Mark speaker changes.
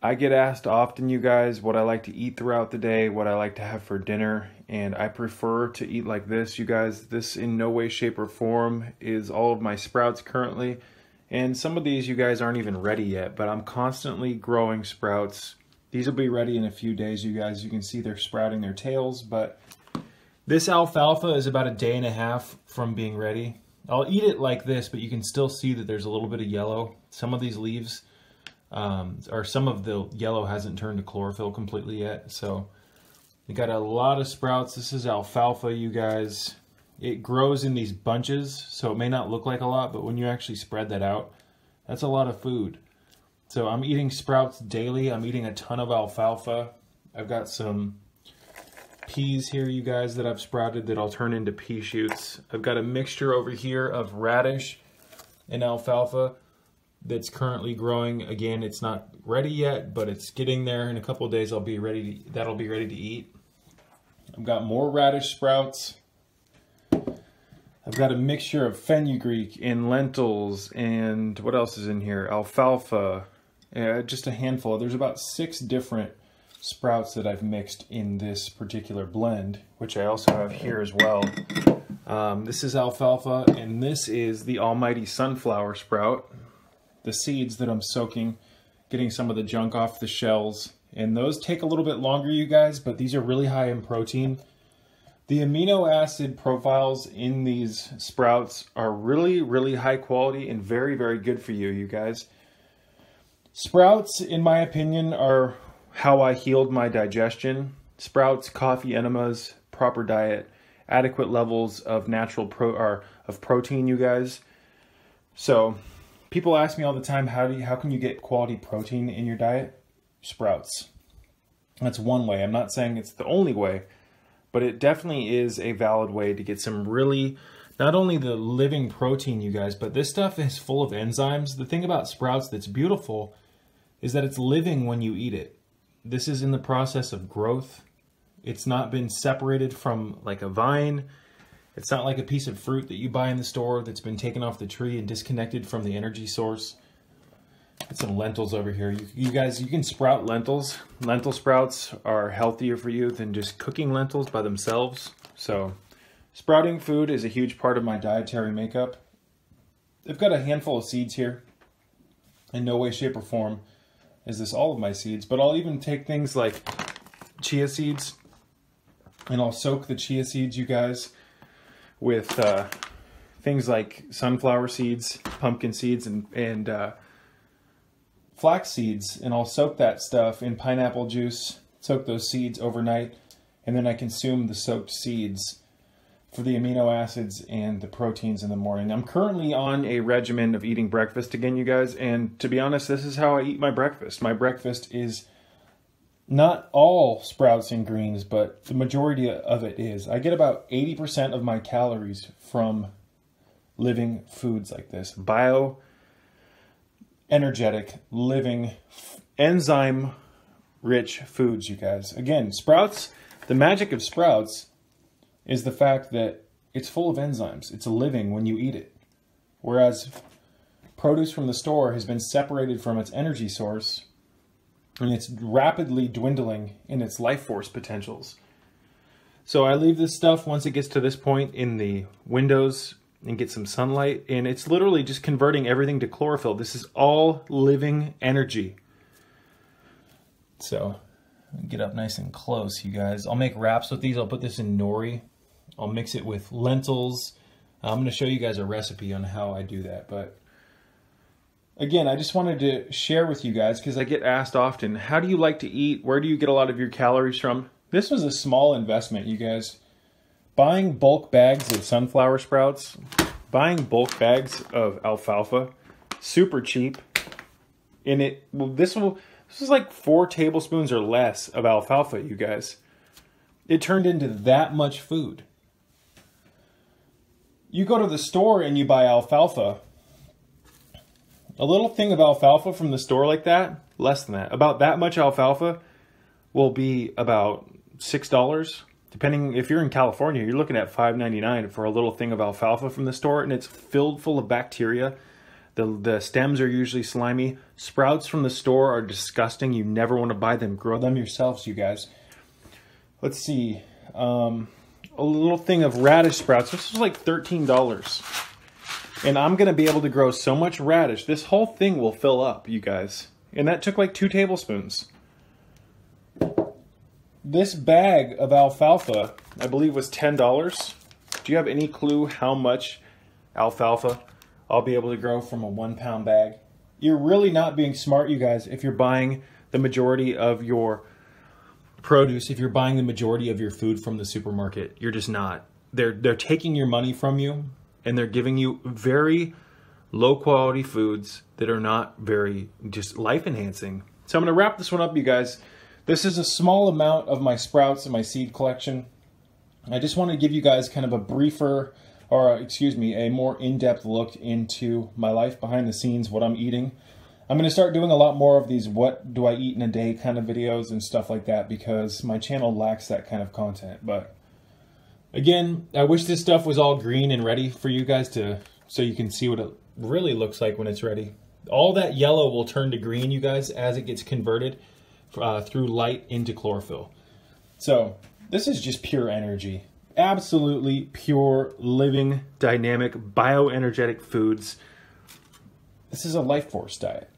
Speaker 1: I get asked often, you guys, what I like to eat throughout the day, what I like to have for dinner, and I prefer to eat like this, you guys. This in no way, shape, or form is all of my sprouts currently, and some of these you guys aren't even ready yet, but I'm constantly growing sprouts. These will be ready in a few days, you guys. You can see they're sprouting their tails, but this alfalfa is about a day and a half from being ready. I'll eat it like this, but you can still see that there's a little bit of yellow. Some of these leaves, or some of the yellow hasn't turned to chlorophyll completely yet. So we got a lot of sprouts. This is alfalfa, you guys. It grows in these bunches, so it may not look like a lot, but when you actually spread that out, that's a lot of food. So I'm eating sprouts daily. I'm eating a ton of alfalfa. I've got some peas here, you guys, that I've sprouted that I'll turn into pea shoots. I've got a mixture over here of radish and alfalfa that's currently growing. Again, it's not ready yet, but it's getting there. In a couple of days, that'll be ready to eat. I've got more radish sprouts. I've got a mixture of fenugreek and lentils, and what else is in here? Alfalfa, just a handful. There's about 6 different sprouts that I've mixed in this particular blend, which I also have here as well. This is alfalfa, and this is the almighty sunflower sprout. The seeds that I'm soaking, getting some of the junk off the shells, and those take a little bit longer, you guys, but these are really high in protein. The amino acid profiles in these sprouts are really, really high quality and very, very good for you, you guys. Sprouts, in my opinion, are how I healed my digestion. Sprouts, coffee enemas, proper diet, adequate levels of natural protein, you guys. So people ask me all the time, how can you get quality protein in your diet? Sprouts. That's one way. I'm not saying it's the only way, but it definitely is a valid way to get some really, not only the living protein, you guys, but this stuff is full of enzymes. The thing about sprouts that's beautiful is that it's living when you eat it. This is in the process of growth. It's not been separated from like a vine. It's not like a piece of fruit that you buy in the store that's been taken off the tree and disconnected from the energy source. Got some lentils over here. You guys, you can sprout lentils. Lentil sprouts are healthier for you than just cooking lentils by themselves. So sprouting food is a huge part of my dietary makeup. I've got a handful of seeds here. In no way, shape, or form is this all of my seeds, but I'll even take things like chia seeds, and I'll soak the chia seeds, you guys, with things like sunflower seeds, pumpkin seeds, and flax seeds, and I'll soak that stuff in pineapple juice, soak those seeds overnight, and then I consume the soaked seeds for the amino acids and the proteins in the morning. I'm currently on a regimen of eating breakfast again, you guys, and to be honest, this is how I eat my breakfast. My breakfast is not all sprouts and greens, but the majority of it is. I get about 80% of my calories from living foods like this. Bio, energetic, living, enzyme-rich foods, you guys. Again, sprouts, the magic of sprouts is the fact that it's full of enzymes. It's living when you eat it. Whereas produce from the store has been separated from its energy source, and it's rapidly dwindling in its life force potentials. So I leave this stuff once it gets to this point in the windows and get some sunlight, and it's literally just converting everything to chlorophyll. This is all living energy. So get up nice and close, you guys. I'll make wraps with these. I'll put this in nori. I'll mix it with lentils. I'm going to show you guys a recipe on how I do that. But again, I just wanted to share with you guys because I get asked often, how do you like to eat? Where do you get a lot of your calories from? This was a small investment, you guys. Buying bulk bags of sunflower sprouts, buying bulk bags of alfalfa, super cheap. And this is like 4 tablespoons or less of alfalfa, you guys. It turned into that much food. You go to the store and you buy alfalfa. A little thing of alfalfa from the store like that, less than that, about that much alfalfa will be about $6. Depending, if you're in California, you're looking at $5.99 for a little thing of alfalfa from the store, and it's filled full of bacteria The stems are usually slimy. Sprouts from the store are disgusting. You never want to buy them. Grow them yourselves, you guys. Let's see. A little thing of radish sprouts. This was like $13. And I'm going to be able to grow so much radish. This whole thing will fill up, you guys. And that took like 2 tablespoons. This bag of alfalfa, I believe, was $10. Do you have any clue how much alfalfa I'll be able to grow from a 1-pound bag? You're really not being smart, you guys, if you're buying the majority of your produce, if you're buying the majority of your food from the supermarket. You're just not. They're taking your money from you, and they're giving you very low quality foods that are not very just life enhancing. So I'm going to wrap this one up, you guys. This is a small amount of my sprouts and my seed collection. I just want to give you guys kind of a briefer, or excuse me, a more in-depth look into my life behind the scenes, what I'm eating. I'm going to start doing a lot more of these what do I eat in a day kind of videos and stuff like that, because my channel lacks that kind of content. But again, I wish this stuff was all green and ready for you guys to, so you can see what it really looks like when it's ready. All that yellow will turn to green, you guys, as it gets converted through light into chlorophyll. So this is just pure energy. Absolutely pure, living, dynamic, bioenergetic foods. This is a life force diet.